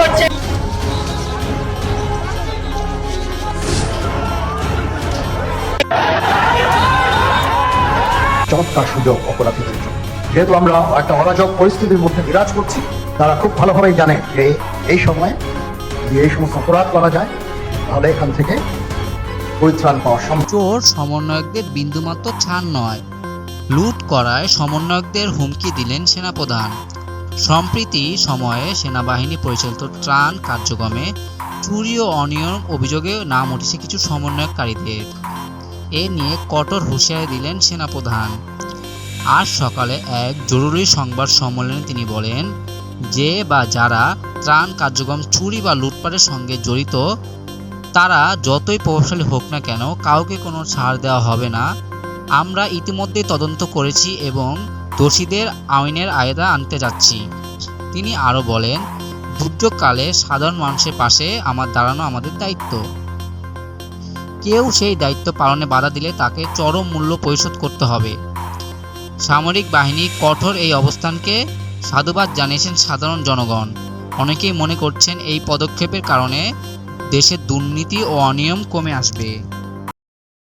করছে। চমৎকার সুযোগ অপরাধীদের জন্য। যেহেতু আমরা একটা অরাজক পরিস্থিতির মধ্যে বিরাজ করছি, তারা খুব ভালোভাবেই জানে যে এই সময় যদি এই সমস্ত অপরাধ করা যায় তাহলে এখান থেকে পরিত্রাণ পাওয়া সম্ভব। চোর সমন্বয়কদের বিন্দুমাত্র ছাড় নয়, লুট করায় সমন্বয়কদের হুমকি দিলেন সেনাপ্রধান। সম্প্রতি সময়ে সেনাবাহিনী পরিচালিত ত্রাণ কার্যক্রমে চুরি ও অনিয়ম অভিযোগে নাম উঠেছে কিছু সমন্বয়কারীদের। এ নিয়ে কঠোর হুঁশিয়ারি দিলেন সেনাপ্রধান। আজ সকালে এক জরুরি সংবাদ সম্মেলনে তিনি বলেন, যে বা যারা ত্রাণ কার্যক্রম চুরি বা লুটপাটের সঙ্গে জড়িত তারা যতই প্রভাবশালী হোক না কেন কাউকে কোনো ছাড় দেওয়া হবে না। আমরা ইতিমধ্যেই তদন্ত করেছি এবং দোষীদের আইনের আওতায় আনতে যাচ্ছি। তিনি আরও বলেন, দুর্যোগকালে সাধারণ মানুষের পাশে দাঁড়ানো আমাদের দায়িত্ব। কেউ সেই দায়িত্ব পালনে বাধা দিলে তাকে চরম মূল্য পরিশোধ করতে হবে। সামরিক বাহিনী কঠোর এই অবস্থানকে সাধুবাদ জানিয়েছেন সাধারণ জনগণ। অনেকেই মনে করছেন এই পদক্ষেপের কারণে দেশের দুর্নীতি ও অনিয়ম কমে আসবে।